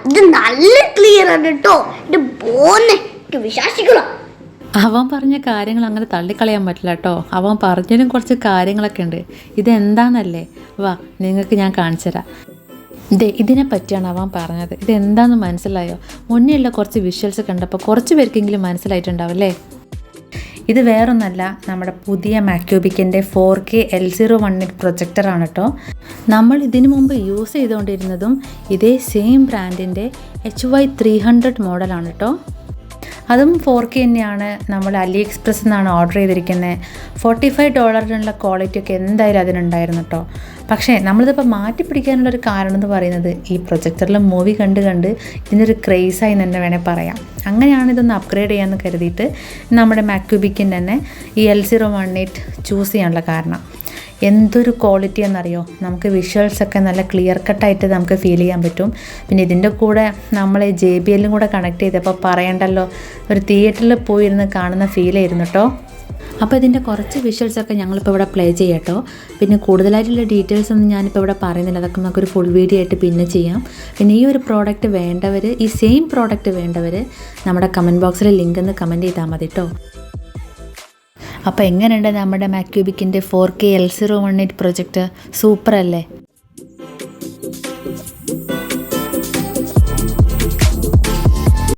ഇത് നല്ല ക്ലിയർ ആണ് കേട്ടോ. ഇത് പോന്നെ വിശ്വാസിക്കണം. അവൻ പറഞ്ഞ കാര്യങ്ങൾ അങ്ങനെ തള്ളിക്കളയാൻ പറ്റില്ല കേട്ടോ. അവൻ പറഞ്ഞതിനും കുറച്ച് കാര്യങ്ങളൊക്കെ ഉണ്ട്. ഇതെന്താണെന്നല്ലേ, വാ നിങ്ങൾക്ക് ഞാൻ കാണിച്ചു തരാം. ഇതിനെ പറ്റിയാണ് അവൻ പറഞ്ഞത്. ഇതെന്താണെന്ന് മനസ്സിലായോ? മുന്നേയുള്ള കുറച്ച് വിഷ്വൽസ് കണ്ടപ്പോൾ കുറച്ച് പേർക്കെങ്കിലും മനസ്സിലായിട്ടുണ്ടാവും അല്ലേ? ഇത് വേറൊന്നല്ല, നമ്മുടെ പുതിയ മാക്യൂബിക്കിൻ്റെ 4K L01 പ്രൊജക്ടറാണ് കേട്ടോ. നമ്മൾ ഇതിനു മുമ്പ് യൂസ് ചെയ്തുകൊണ്ടിരുന്നതും ഇതേ സെയിം ബ്രാൻഡിൻ്റെ HY300 മോഡലാണ് കേട്ടോ. അതും 4K തന്നെയാണ്. നമ്മൾ AliExpress നിന്നാണ് ഓർഡർ ചെയ്തിരിക്കുന്നത്. $45 ക്വാളിറ്റി ഒക്കെ എന്തായാലും അതിനുണ്ടായിരുന്നു കേട്ടോ. പക്ഷേ നമ്മളിതിപ്പോൾ മാറ്റി പിടിക്കാനുള്ളൊരു കാരണം എന്ന് പറയുന്നത് ഈ പ്രൊജക്ടറിൽ മൂവി കണ്ട് ഇതിനൊരു ക്രേസായി തന്നെ വേണേൽ പറയാം. അങ്ങനെയാണ് ഇതൊന്ന് അപ്ഗ്രേഡ് ചെയ്യാമെന്ന് കരുതിയിട്ട് നമ്മുടെ മാക്യൂബിക്കിൻ്റെ തന്നെ ഈ L018 ചൂസ് ചെയ്യാനുള്ള കാരണം. എന്തൊരു ക്വാളിറ്റി എന്നറിയോ? നമുക്ക് വിഷ്വൽസൊക്കെ നല്ല ക്ലിയർ കട്ടായിട്ട് നമുക്ക് ഫീൽ ചെയ്യാൻ പറ്റും. പിന്നെ ഇതിൻ്റെ കൂടെ നമ്മൾ JBL കൂടെ കണക്ട് ചെയ്തപ്പോൾ പറയണ്ടല്ലോ, ഒരു തിയേറ്ററിൽ പോയിരുന്ന് കാണുന്ന ഫീൽ ആയിരുന്നു കേട്ടോ. അപ്പോൾ ഇതിൻ്റെ കുറച്ച് വിഷ്വൽസൊക്കെ ഞങ്ങളിപ്പോൾ ഇവിടെ പ്ലേ ചെയ്യാം കേട്ടോ. പിന്നെ കൂടുതലായിട്ടുള്ള ഡീറ്റെയിൽസ് ഒന്നും ഞാനിപ്പോൾ ഇവിടെ പറയുന്നില്ല. അതൊക്കെ നമുക്കൊരു ഫുൾ വീഡിയോ ആയിട്ട് പിന്നെ ചെയ്യാം. പിന്നെ ഈ ഒരു പ്രോഡക്റ്റ് വേണ്ടവർ, ഈ സെയിം പ്രോഡക്റ്റ് വേണ്ടവർ നമ്മുടെ കമൻറ്റ് ബോക്സിൽ ലിങ്ക് ഒന്ന് കമൻറ്റ് ചെയ്താൽ മതി കേട്ടോ. അപ്പോൾ എങ്ങനെയുണ്ട് നമ്മുടെ മാക്യൂബിക്കിൻ്റെ 4K L018 പ്രൊജക്റ്റ്? സൂപ്പർ അല്ലേ?